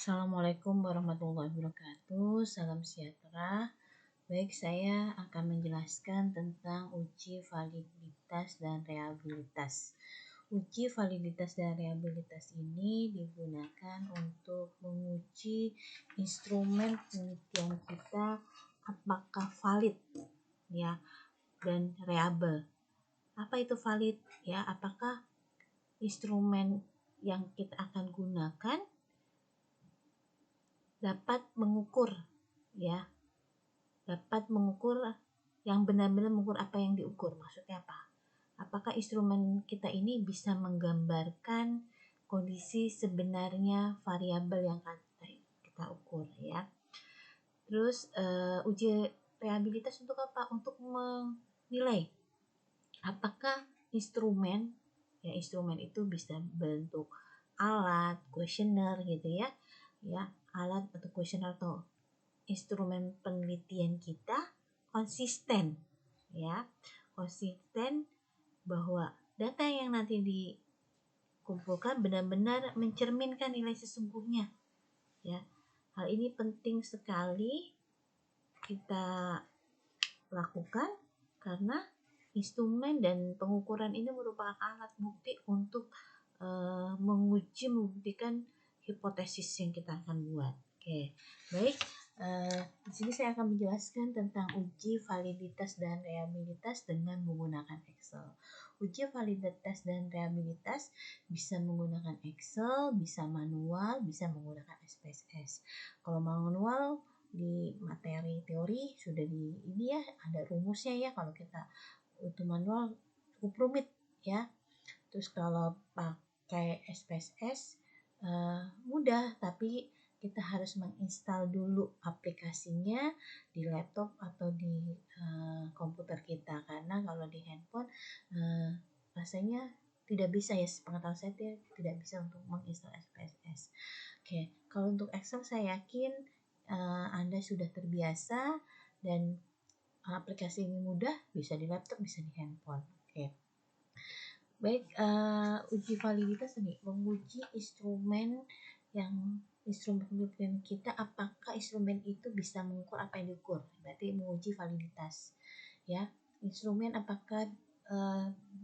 Assalamualaikum warahmatullahi wabarakatuh. Salam sejahtera. Baik, saya akan menjelaskan tentang uji validitas dan reliabilitas. Uji validitas dan reliabilitas ini digunakan untuk menguji instrumen penelitian kita apakah valid ya dan reliable. Apa itu valid? Ya, apakah instrumen yang kita akan gunakan dapat mengukur yang benar-benar mengukur apa yang diukur. Maksudnya apa? Apakah instrumen kita ini bisa menggambarkan kondisi sebenarnya variabel yang kita ukur ya. Terus uji reliabilitas untuk apa? Untuk menilai apakah instrumen itu bisa bentuk alat, kuesioner gitu ya, alat atau kuesioner atau instrumen penelitian kita konsisten bahwa data yang nanti dikumpulkan benar-benar mencerminkan nilai sesungguhnya ya. Hal ini penting sekali kita lakukan karena instrumen dan pengukuran ini merupakan alat bukti untuk membuktikan hipotesis yang kita akan buat. Oke, baik. Di sini saya akan menjelaskan tentang uji validitas dan reliabilitas dengan menggunakan Excel. Uji validitas dan reliabilitas bisa menggunakan Excel, bisa manual, bisa menggunakan SPSS. Kalau manual di materi teori sudah ada rumusnya ya. Kalau kita untuk manual cukup rumit ya. Terus kalau pakai SPSS mudah, tapi kita harus menginstal dulu aplikasinya di laptop atau di komputer kita, karena kalau di handphone rasanya tidak bisa ya, sepengetahuan saya tidak bisa untuk menginstal SPSS. Oke, kalau untuk Excel saya yakin Anda sudah terbiasa dan aplikasi ini mudah, bisa di laptop, bisa di handphone. Oke. Baik, uji validitas ini menguji instrumen penelitian kita, apakah instrumen itu bisa mengukur apa yang diukur. Berarti menguji validitas. Ya, instrumen apakah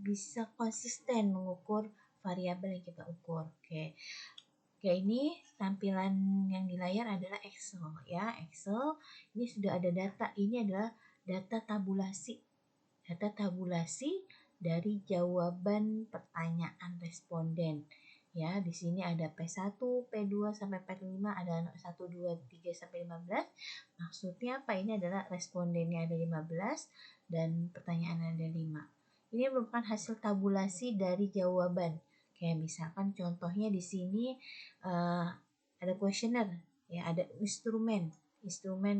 bisa konsisten mengukur variabel yang kita ukur. Oke, ini tampilan yang di layar adalah Excel ya. Excel ini sudah ada data. Ini adalah data tabulasi dari jawaban pertanyaan responden. Ya, di sini ada P1, P2 sampai P5, ada 1, 2, 3 sampai 15. Maksudnya apa? Ini adalah respondennya ada 15 dan pertanyaan ada 5. Ini merupakan hasil tabulasi dari jawaban. Kayak misalkan contohnya di sini ada kuesioner, ya, ada instrumen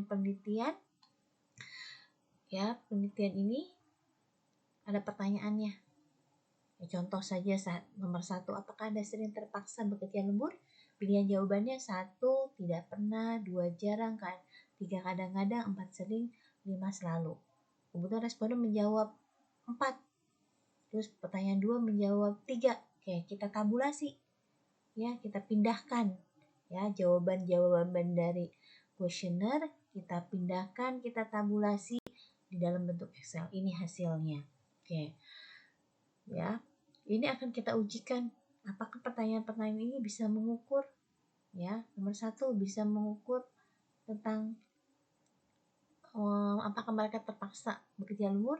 penelitian. Ya, penelitian ini ada pertanyaannya. Contoh saja nomor 1, apakah Anda sering terpaksa bekerja lembur? Pilihan jawabannya 1, tidak pernah, 2, jarang, 3, kadang-kadang, 4, sering, 5, selalu. Kemudian responden menjawab 4. Terus pertanyaan 2 menjawab 3. Oke, kita tabulasi. Ya, kita pindahkan ya jawaban dari kuesioner, kita pindahkan, kita tabulasi di dalam bentuk Excel. Ini hasilnya. Oke. Ya, ini akan kita ujikan apakah pertanyaan-pertanyaan ini bisa mengukur ya. Nomor 1 bisa mengukur tentang apakah mereka terpaksa bekerja lembur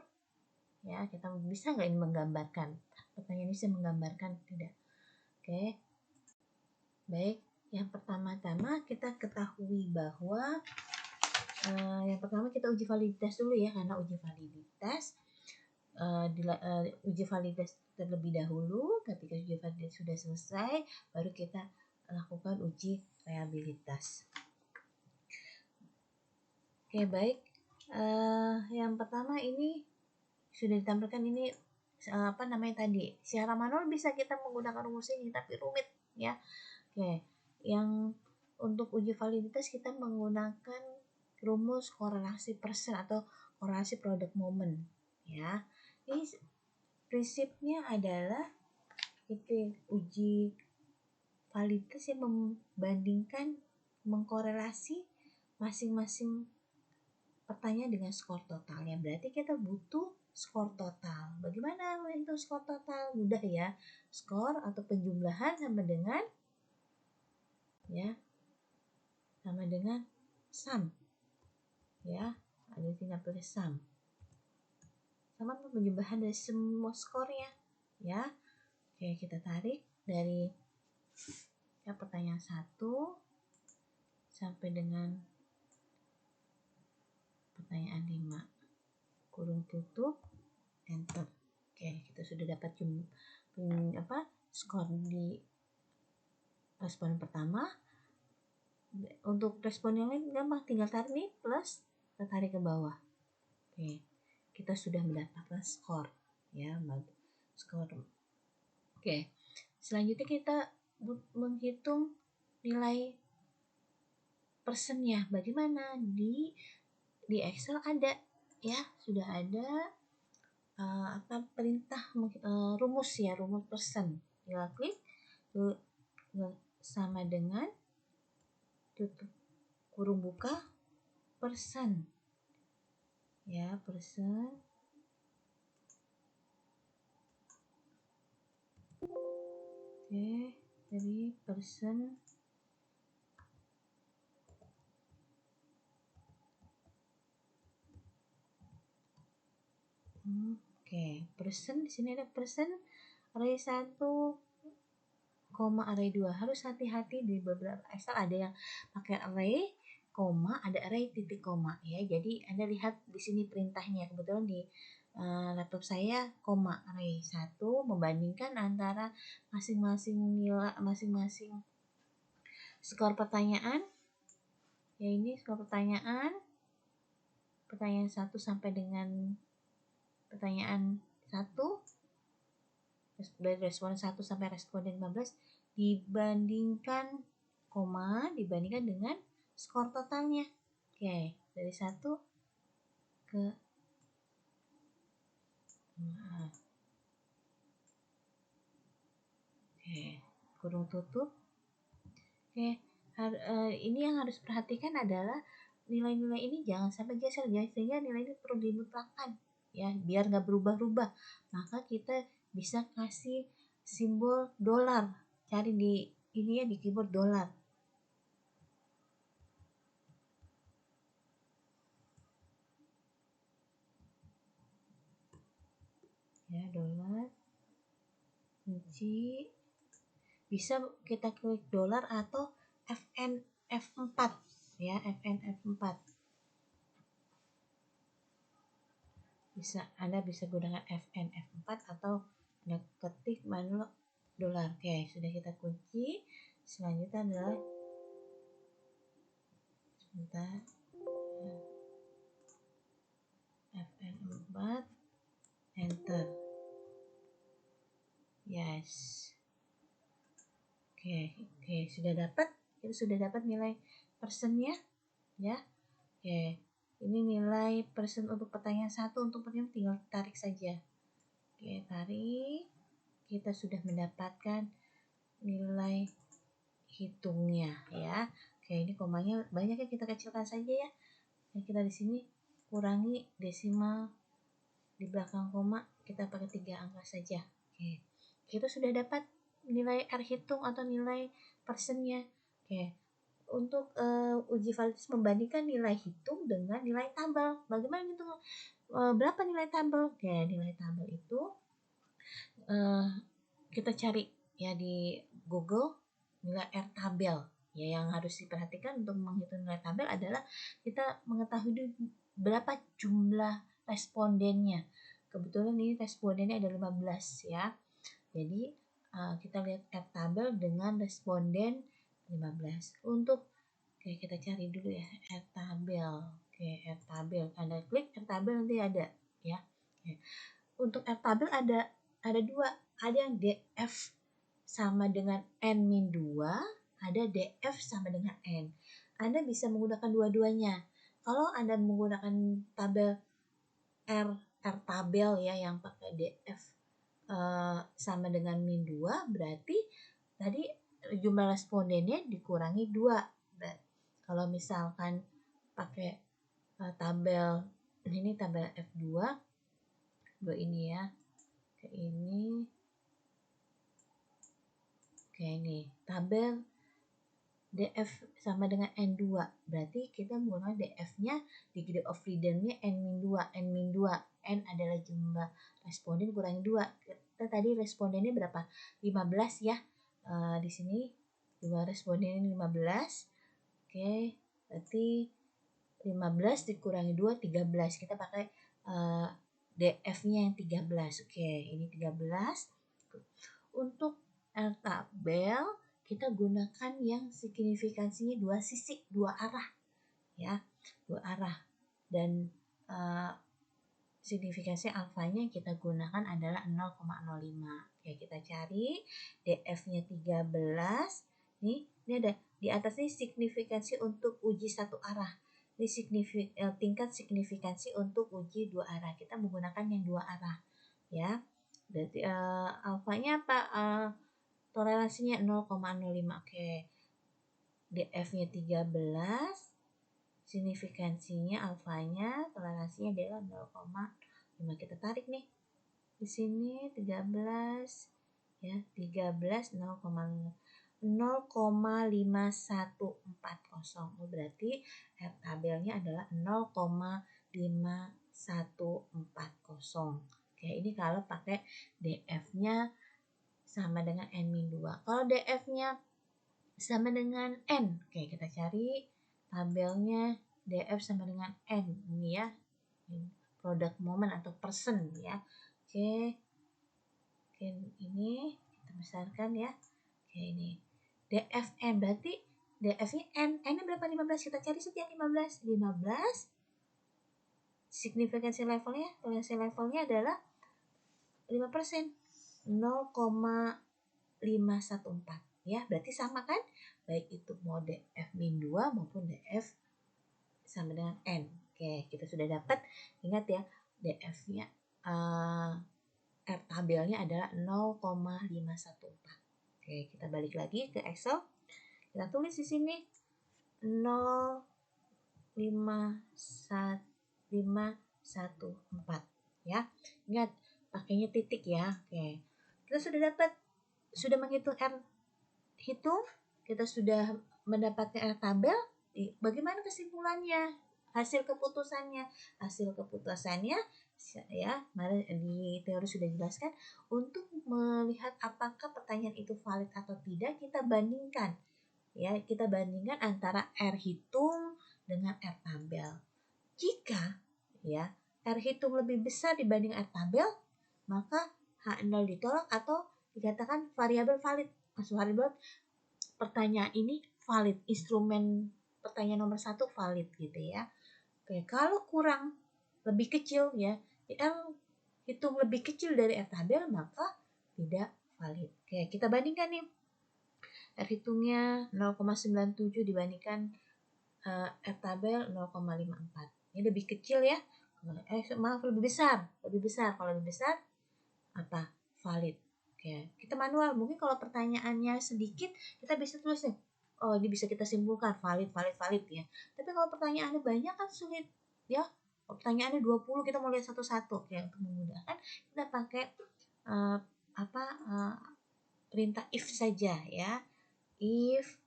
ya. Kita bisa nggak ini menggambarkan, pertanyaan ini bisa menggambarkan tidak. Oke, baik. Yang pertama-tama kita ketahui bahwa yang pertama kita uji validitas dulu ya, karena uji validitas uji validitas terlebih dahulu. Ketika uji validitas sudah selesai, baru kita lakukan uji reliabilitas. Oke, baik. Yang pertama ini sudah ditampilkan, ini tadi secara manual bisa kita menggunakan rumus ini, tapi rumit ya. Oke, yang untuk uji validitas kita menggunakan rumus korelasi persen atau korelasi product moment ya. Ini prinsipnya adalah kita uji validitas yang membandingkan mengkorelasi masing-masing pertanyaan dengan skor totalnya. Berarti kita butuh skor total. Bagaimana itu skor total? Mudah ya. Skor atau penjumlahan sama dengan sum. Ya, ada tinggal tulis sum. Sama penjumlahan dari semua skornya. Ya. Oke, kita tarik dari pertanyaan 1 sampai dengan pertanyaan 5. Kurung tutup, enter. Oke, kita sudah dapat skor di respon pertama. Untuk respon yang lain gampang, tinggal tarik nih plus, kita tarik ke bawah. Oke, kita sudah mendapatkan skor ya, skor. Oke, selanjutnya kita menghitung nilai persennya. Bagaimana? Di Excel ada ya, sudah ada perintah rumus persen. Tinggal klik sama dengan tutup kurung buka persen. Ya, persen. Oke, dari persen. Oke, persen di sini ada persen array 1, array 2. Harus hati-hati di beberapa Excel ada yang pakai array, ada array titik koma ya. Jadi Anda lihat di sini perintahnya. Kebetulan di laptop saya array 1 membandingkan antara masing-masing nilai, masing-masing skor pertanyaan. Ya, ini skor pertanyaan 1 sampai dengan pertanyaan 1, dari respon 1 sampai responden 15 dibandingkan dengan skor totalnya. Oke, dari 1 ke kurung tutup. Oke, ini yang harus perhatikan adalah nilai-nilai ini jangan sampai geser ya, sehingga nilai ini perlu dimutlakkan ya, biar nggak berubah-ubah. Maka kita bisa kasih simbol dolar, cari di ini ya, di keyboard dolar. Ya, dolar, kunci, bisa kita klik dolar atau FN F4 ya, FN F4. Anda bisa gunakan FN F4 atau Anda ketik manual dolar. Oke, sudah kita kunci. Selanjutnya adalah FN4, enter. Yes. Oke, sudah dapat. Kita sudah dapat nilai persennya ya. Oke, ini nilai persen untuk pertanyaan 1, untuk pertanyaan tinggal tarik saja. Oke, tarik. Kita sudah mendapatkan nilai hitungnya ya. Oke, ini komanya banyak ya, kita kecilkan saja ya. Kita di sini kurangi desimal di belakang koma, kita pakai 3 angka saja. Oke, kita sudah dapat nilai R hitung atau nilai persennya. Oke, untuk uji validitas membandingkan nilai hitung dengan nilai tabel. Bagaimana hitung berapa nilai tabel? Oke, nilai tabel itu kita cari ya di Google nilai R tabel. Ya, yang harus diperhatikan untuk menghitung nilai tabel adalah kita mengetahui berapa jumlah respondennya. Kebetulan ini respondennya ada 15 ya. Jadi kita lihat R tabel dengan responden 15. Untuk kita cari dulu ya R tabel. R tabel. Anda klik R tabel nanti ada ya. Untuk R tabel ada 2. Ada yang DF sama dengan N-2, ada DF sama dengan N. Anda bisa menggunakan dua-duanya. Kalau Anda menggunakan tabel R tabel ya yang pakai DF sama dengan -2, berarti tadi jumlah respondennya dikurangi 2. Kalau misalkan pakai tabel ini, tabel F2 ini ya, kayak ini, kayak ini, tabel DF sama dengan N2, berarti kita menggunakan DF-nya, degree of freedom-nya N-2, N-2, N adalah jumlah responden kurangi 2. Kita tadi respondennya berapa? 15 ya. Di sini jumlah respondennya 15. Oke, berarti 15 dikurangi 2, 13. Kita pakai DF-nya yang 13. Oke, ini 13. Untuk tabel kita gunakan yang signifikansinya dua sisi, dua arah ya, dua arah, dan signifikansi alfanya yang kita gunakan adalah 0,05. Oke, kita cari DF-nya 13. Ini ada di atas ini signifikansi untuk uji satu arah. Ini tingkat signifikansi untuk uji dua arah. Kita menggunakan yang dua arah ya. Berarti alfanya apa? Toleransinya 0,05. Oke. DF-nya 13. Signifikansinya alfanya, toleransinya adalah 0,5. Kita tarik nih. Di sini 13 ya, 13 0,5140. Berarti R tabelnya adalah 0,5140. Oke, ini kalau pakai DF-nya sama dengan N-2. Kalau DF-nya sama dengan N, oke, kita cari tabelnya DF sama dengan N ini ya, product moment atau persen ya. Oke, ini kita besarkan ya. Oke, ini DFN, berarti DF-nya N-nya berapa? 15. Kita cari saja 15. Signifikansi levelnya, toleransi levelnya adalah 5%. 0,514 ya, berarti sama kan, baik itu mau DF-2 maupun DF sama dengan N. Oke, kita sudah dapat. Ingat ya, DF-nya R tabelnya adalah 0,514. Oke, kita balik lagi ke Excel. Kita tulis di sini 0,514 ya. Ingat pakainya titik ya. Oke. Kita sudah menghitung R hitung, kita sudah mendapatkan R tabel. Bagaimana kesimpulannya? Hasil keputusannya ya, di teori sudah dijelaskan. Untuk melihat apakah pertanyaan itu valid atau tidak, kita bandingkan ya, antara R hitung dengan R tabel. Jika ya R hitung lebih besar dibanding R tabel, maka H0 ditolak atau dikatakan variabel valid. Variabel pertanyaan ini valid, instrumen pertanyaan nomor 1 valid gitu ya. Oke, kalau kurang lebih kecil ya, R hitung lebih kecil dari R tabel, maka tidak valid. Oke, kita bandingkan nih. R hitungnya 0,97 dibandingkan R tabel 0,54. Ini lebih kecil ya. Lebih besar. Kalau lebih besar apa? Valid. Oke, kita manual. Mungkin kalau pertanyaannya sedikit, kita bisa tulis nih. Oh, ini bisa kita simpulkan valid ya. Tapi kalau pertanyaannya banyak kan sulit ya. Kalau pertanyaannya 20, kita mau lihat satu-satu. Oke, untuk memudahkan kita pakai perintah if saja ya. If,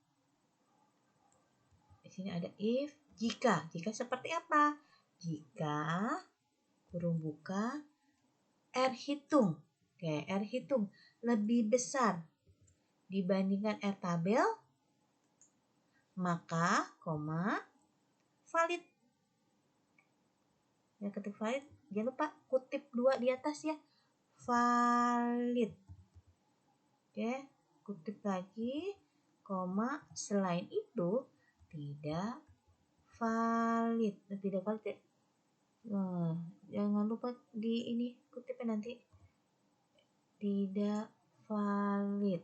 di sini ada if, jika seperti apa? Jika kurung buka R hitung. Oke, R hitung lebih besar dibandingkan R tabel, maka valid. Ya, ketik valid, jangan lupa kutip 2 di atas ya. Valid. Oke, kutip lagi, selain itu tidak valid. Tidak valid ya. Jangan lupa di ini kutipnya nanti. Tidak valid.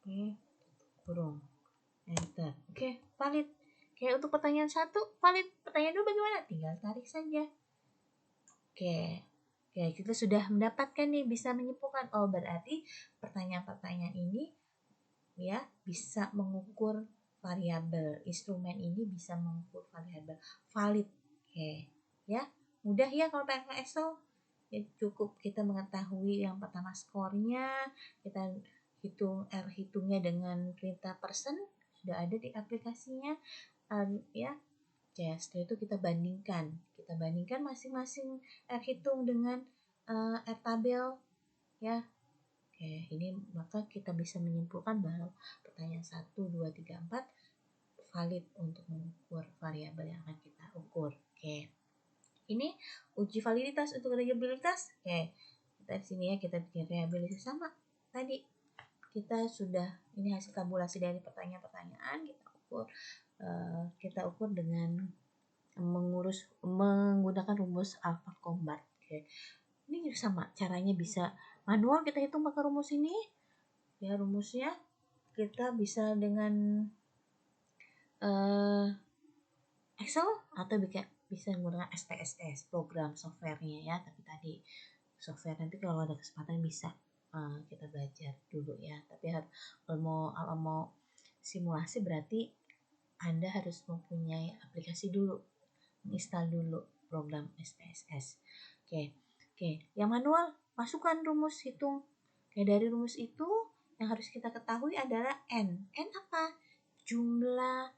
Oke, kurung. Enter. Oke, valid. Oke, untuk pertanyaan 1 valid. Pertanyaan 2 bagaimana? Tinggal tarik saja. Oke. Oke, kita sudah mendapatkan nih, bisa menyimpulkan, oh berarti pertanyaan-pertanyaan ini ya bisa mengukur variabel. Instrumen ini bisa mengukur variabel valid. Oke, ya. Mudah ya kalau pakai Excel. Ya, cukup kita mengetahui yang pertama skornya, kita hitungnya dengan perintah persen, sudah ada di aplikasinya. Ya. Ya, setelah itu kita bandingkan masing-masing R hitung dengan R tabel, ya. Oke, ini maka kita bisa menyimpulkan bahwa pertanyaan 1, 2, 3, 4 valid untuk mengukur variabel yang akan kita ukur. Oke. Ini uji validitas untuk reliabilitas. Oke. Kita di sini ya, kita bikin reliabilitas sama. Tadi kita sudah, ini hasil tabulasi dari pertanyaan-pertanyaan, kita ukur dengan menggunakan rumus Alford Combat. Oke. Ini sama caranya, bisa manual kita hitung pakai rumus ini. Ya, rumusnya kita bisa dengan Excel atau bisa menggunakan SPSS, program softwarenya ya. Tapi tadi software nanti kalau ada kesempatan bisa kita belajar dulu ya. Tapi kalau mau simulasi berarti Anda harus mempunyai aplikasi dulu, install dulu program SPSS. Oke. Yang manual, masukkan rumus hitung. Oke, dari rumus itu yang harus kita ketahui adalah N. N apa? Jumlah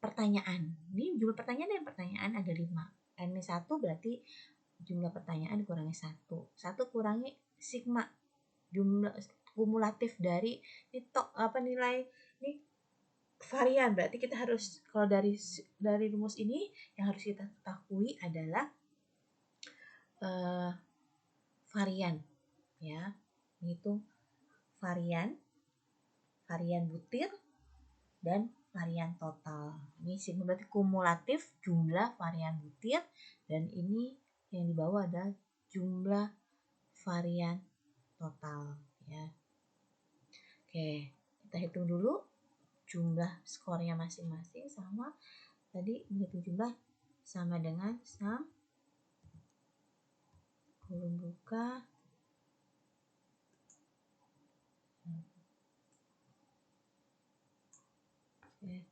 pertanyaan. Ini jumlah pertanyaan dan pertanyaan ada 5. N-1 berarti jumlah pertanyaan dikurangi 1. 1 kurangi sigma, jumlah kumulatif dari nilai ini varian. Berarti kita harus, kalau dari rumus ini yang harus kita ketahui adalah varian, ya. Menghitung varian butir dan varian total. Ini sigma berarti kumulatif jumlah varian butir, dan ini yang di bawah ada jumlah varian total, ya. Oke, kita hitung dulu jumlah skornya masing-masing. Sama tadi, menghitung jumlah sama dengan sum kurung buka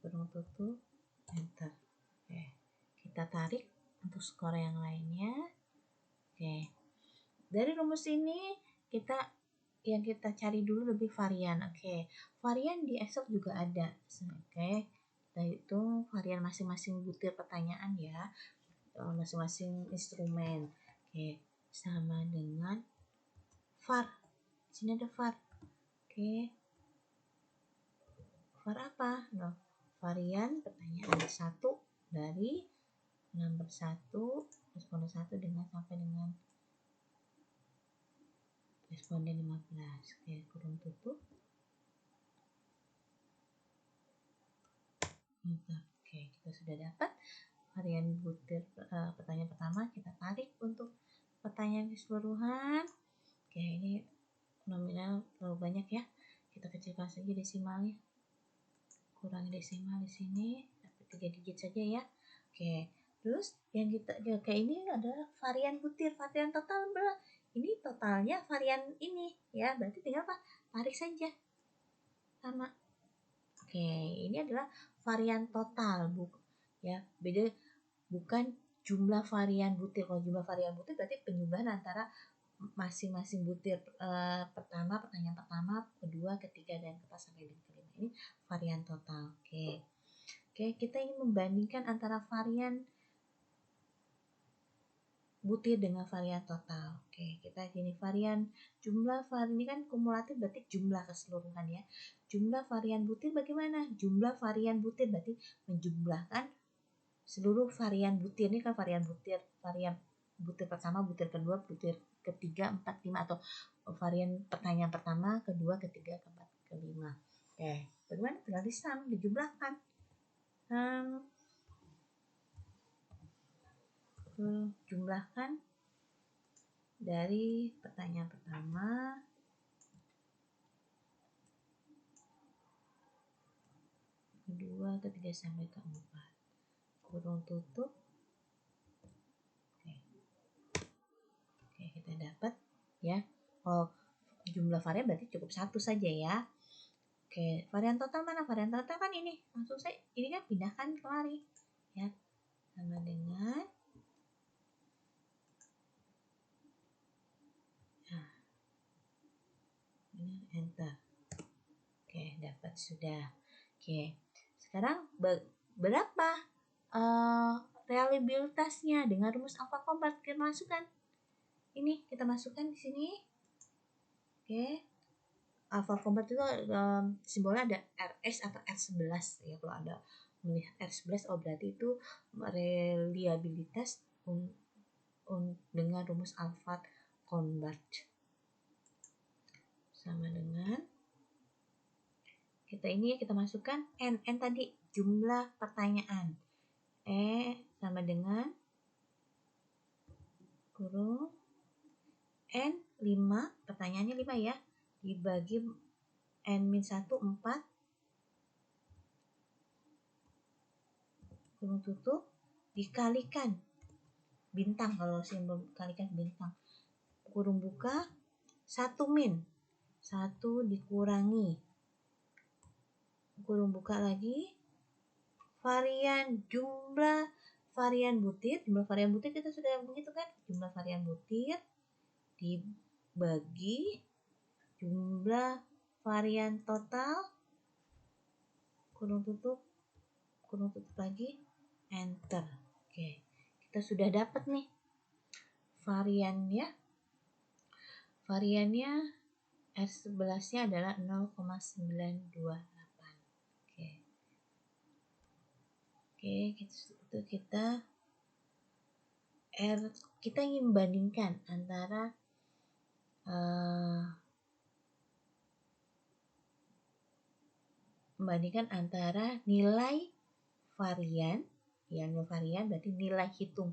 kurung tutup enter. Oke, kita tarik untuk skor yang lainnya. Oke, dari rumus ini yang kita cari dulu lebih varian. Oke, varian di Excel juga ada. Oke, kita hitung varian masing-masing butir pertanyaan ya, masing-masing instrumen. Oke, sama dengan var. Di sini ada var. Oke, var apa? Nah, varian pertanyaan 1 dari nomor 1, responden 1 sampai dengan responden 15. Oke, kurung tutup. Oke, kita sudah dapat varian butir pertanyaan pertama. Kita tarik untuk pertanyaan keseluruhan. Oke, ini nominal terlalu banyak ya. Kita kecilkan saja desimalnya. Kurangi desimal di sini, dapat 3 digit saja ya. Oke, terus yang kita kayak ini adalah varian butir, varian total berapa? Ini totalnya varian ini ya, berarti tinggal apa? Tarik saja. Sama. Oke, ini adalah varian total, ya. Beda, bukan jumlah varian butir. Kalau jumlah varian butir berarti penjumlahan antara masing-masing butir, pertanyaan pertama, kedua, ketiga, dan sampai dengan kelima. Ini varian total. Oke, kita ingin membandingkan antara varian butir dengan varian total. Oke, kita gini, varian jumlah varian ini kan kumulatif, berarti jumlah keseluruhan ya. Jumlah varian butir bagaimana? Jumlah varian butir berarti menjumlahkan seluruh varian butir. Ini kan varian butir pertama, butir kedua, butir ketiga, 4, 5, atau varian pertanyaan pertama, kedua, ketiga, keempat, kelima. Oke, bagaimana? Tinggal disam, dijumlahkan. Jumlahkan dari pertanyaan pertama, kedua, ketiga, sampai keempat. Kurung tutup. Oke, kita dapat ya. Kalau jumlah varian berarti cukup satu saja ya. Oke, varian total mana? Varian total kan ini. Langsung saya ini kan pindahkan kemari ya. Sama dengan ini enter. Oke, dapat sudah. Oke. Sekarang berapa reliabilitasnya dengan rumus AlphaCombat kita masukkan? Ini kita masukkan di sini. Oke. AlphaCombat itu simbolnya ada RS atau R11 ya. Kalau ada melihat R11 berarti itu reliabilitas dengan rumus AlphaCombat sama dengan kita masukkan n tadi jumlah pertanyaan sama dengan kurung n 5, pertanyaannya 5 ya, dibagi n-1 4 kurung tutup dikalikan bintang, kalau simbol kalikan bintang, kurung buka 1 min 1 dikurangi kurung buka lagi jumlah varian butir kita sudah begitu kan, jumlah varian butir dibagi jumlah varian total kurung tutup lagi enter. Oke, kita sudah dapat nih variannya R11-nya adalah 0,928. Oke, itu kita ingin membandingkan antara nilai varian ya, nilai varian berarti nilai hitung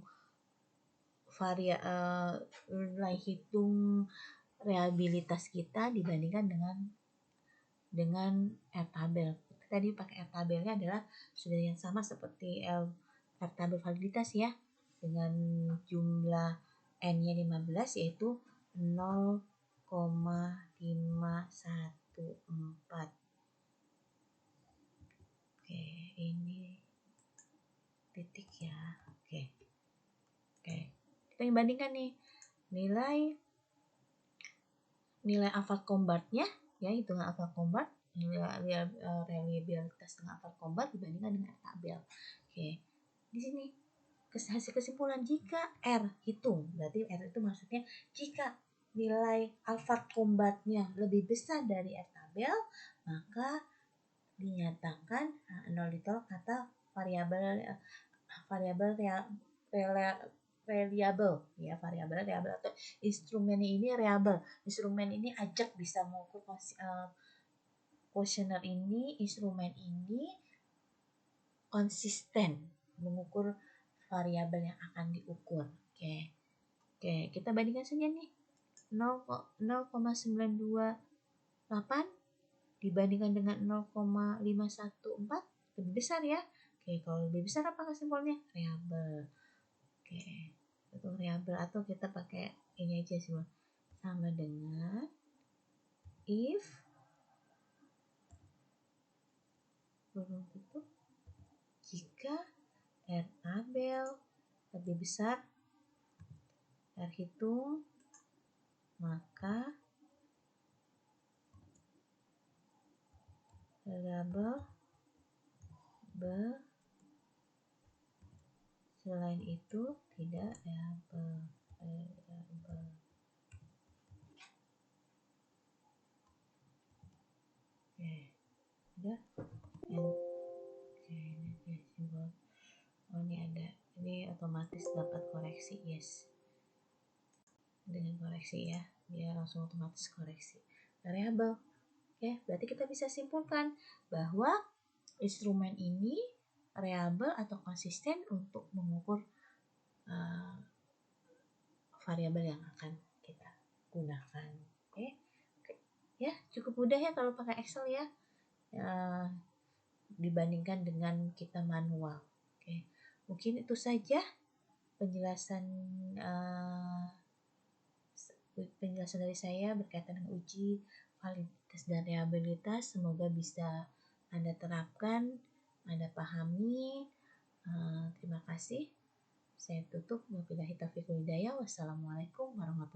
reliabilitas kita dibandingkan dengan R tabel. Tadi pakai R tabelnya adalah sudah yang sama seperti R tabel validitas ya, dengan jumlah n-nya 15 yaitu 0,514. Oke, ini titik ya. Oke. Kita bandingkan nih nilai AlphaCombat-nya ya, hitungan AlphaCombat, nilai reliabilitas dengan AlphaCombat dibandingkan dengan R tabel. Oke. Di sini hasil kesimpulan, jika R hitung, berarti R itu maksudnya jika nilai AlphaCombat-nya lebih besar dari R tabel, maka dinyatakan nol ditolak kata variabel reliable ya, variabel atau instrumen ini reliable. Instrumen ini ajak bisa mengukur kuesioner ini, instrumen ini konsisten mengukur variabel yang akan diukur. Oke, kita bandingkan saja nih 0,928 dibandingkan dengan 0,514 lebih besar ya. Oke, kalau lebih besar apa kesimpulannya? Reliable. Oke, itu variabel, atau kita pakai ini aja sih, sama dengan if kurung tutup jika R tabel lebih besar R hitung, maka variabel selain itu tidak reliable. Oke, udah. Oke, ini simbol. Oh, ini ada. Ini otomatis dapat koreksi, yes. Dengan koreksi ya, dia langsung otomatis koreksi variabel. Oke, berarti kita bisa simpulkan bahwa instrumen ini reliable atau konsisten untuk mengukur variabel yang akan kita gunakan. Oke. Ya, cukup mudah ya kalau pakai Excel ya, dibandingkan dengan kita manual. Oke, mungkin itu saja penjelasan penjelasan dari saya berkaitan dengan uji validitas dan reliabilitas. Semoga bisa Anda terapkan, Anda pahami. Terima kasih. Saya tutup. Wabillahi taufiq wal hidayah. Wassalamualaikum warahmatullahi wabarakatuh.